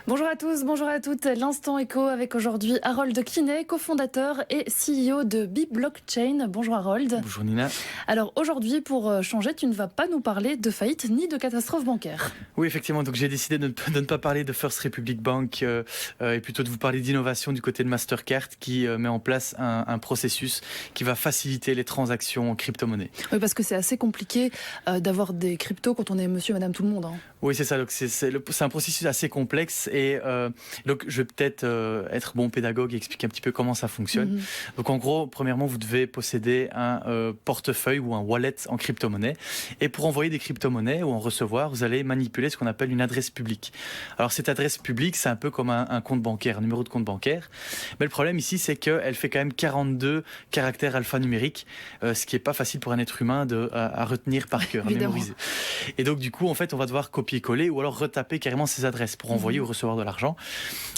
Bonjour à tous, bonjour à toutes. L'Instant Éco avec aujourd'hui Harold Quinet, cofondateur et CEO de B-Blockchain. Bonjour Harold. Bonjour Nina. Alors aujourd'hui, pour changer, tu ne vas pas nous parler de faillite ni de catastrophe bancaire. Oui, effectivement, donc j'ai décidé de ne pas parler de First Republic Bank et plutôt de vous parler d'innovation du côté de Mastercard qui met en place un processus qui va faciliter les transactions en crypto-monnaie. Oui, parce que c'est assez compliqué d'avoir des cryptos quand on est monsieur, madame, tout le monde. Oui, c'est ça. Donc c'est un processus assez complexe et donc je vais peut-être être bon pédagogue et expliquer un petit peu comment ça fonctionne. Donc en gros, premièrement, vous devez posséder un portefeuille ou un wallet en crypto-monnaie. Et pour envoyer des crypto-monnaies ou en recevoir, vous allez manipuler ce qu'on appelle une adresse publique. Alors cette adresse publique, c'est un peu comme un compte bancaire, un numéro de compte bancaire. Mais le problème ici, c'est qu'elle fait quand même 42 caractères alphanumériques, ce qui n'est pas facile pour un être humain à retenir par cœur, à mémoriser. Et donc du coup, en fait, on va devoir copier-coller ou alors retaper carrément ces adresses pour envoyer ou recevoir de l'argent.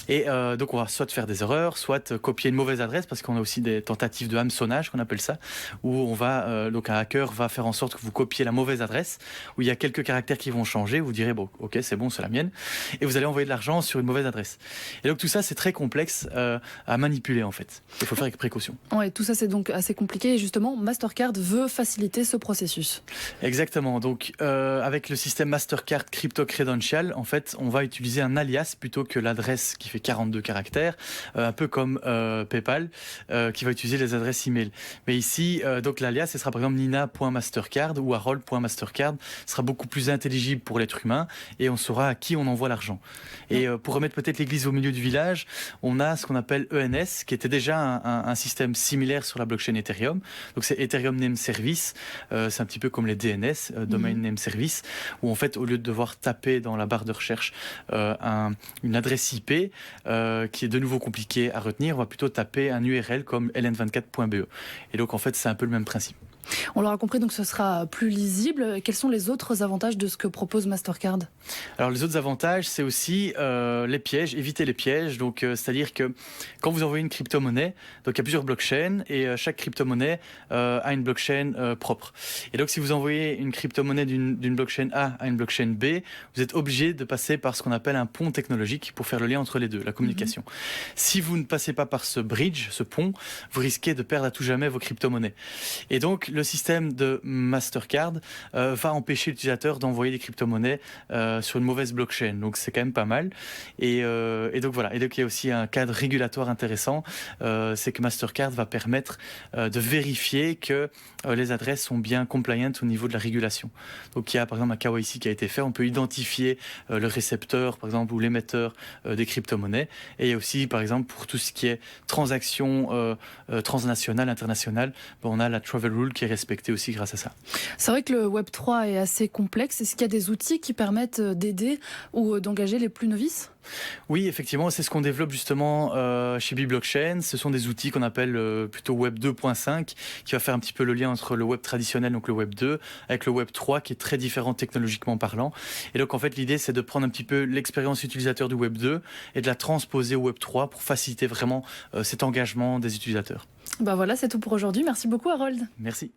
Et donc on va soit faire des erreurs, soit copier une mauvaise adresse, parce qu'on a aussi des tentatives de hameçonnage qu'on appelle ça, où on va donc un hacker va faire en sorte que vous copiez la mauvaise adresse, où il y a quelques caractères qui vont changer, vous direz bon ok c'est bon, c'est la mienne, et vous allez envoyer de l'argent sur une mauvaise adresse. Et donc tout ça c'est très complexe à manipuler en fait. Il faut le faire avec précaution. Ouais, tout ça c'est donc assez compliqué et justement Mastercard veut faciliter ce processus. Exactement. Donc avec le système Mastercard Crypto Credential, en fait on va utiliser un alias plutôt que l'adresse qui fait 42 caractères, un peu comme PayPal qui va utiliser les adresses email. Mais ici, donc l'alias, ce sera par exemple nina.mastercard ou harold.mastercard, ce sera beaucoup plus intelligible pour l'être humain et on saura à qui on envoie l'argent. Et pour remettre peut-être l'église au milieu du village, on a ce qu'on appelle ENS, qui était déjà un système similaire sur la blockchain Ethereum. Donc c'est Ethereum Name Service, c'est un petit peu comme les DNS, Domain Name Service, où en fait, au lieu de devoir taper dans la barre de recherche une adresse IP qui est de nouveau compliquée à retenir, on va plutôt taper un URL comme ln24.be. Et donc en fait, c'est un peu le même principe. On l'aura compris, donc ce sera plus lisible. Quels sont les autres avantages de ce que propose Mastercard ? Alors les autres avantages, c'est aussi les pièges, éviter les pièges. Donc c'est-à-dire que quand vous envoyez une crypto-monnaie, donc il y a plusieurs blockchains et chaque crypto-monnaie a une blockchain propre. Et donc si vous envoyez une crypto-monnaie d'une blockchain A à une blockchain B, vous êtes obligé de passer par ce qu'on appelle un pont technologique pour faire le lien entre les deux, la communication. Si vous ne passez pas par ce bridge, ce pont, vous risquez de perdre à tout jamais vos crypto-monnaies. Et donc le système de Mastercard va empêcher l'utilisateur d'envoyer des crypto-monnaies sur une mauvaise blockchain. Donc c'est quand même pas mal. Et donc voilà. Et donc il y a aussi un cadre régulatoire intéressant. C'est que Mastercard va permettre de vérifier que les adresses sont bien compliant au niveau de la régulation. Donc il y a par exemple un KYC qui a été fait. On peut identifier le récepteur, par exemple, ou l'émetteur des crypto-monnaies. Et il y a aussi, par exemple, pour tout ce qui est transactions transnationales, internationales, on a la Travel Rule qui est respectée aussi grâce à ça. C'est vrai que le Web3 est assez complexe. Est-ce qu'il y a des outils qui permettent d'aider ou d'engager les plus novices ? Oui, effectivement, c'est ce qu'on développe justement chez B-Blockchain. Ce sont des outils qu'on appelle plutôt Web 2.5 qui va faire un petit peu le lien entre le Web traditionnel, donc le Web 2, avec le Web 3 qui est très différent technologiquement parlant. Et donc en fait, l'idée c'est de prendre un petit peu l'expérience utilisateur du Web 2 et de la transposer au Web 3 pour faciliter vraiment cet engagement des utilisateurs. Ben voilà, c'est tout pour aujourd'hui. Merci beaucoup Harold. Merci.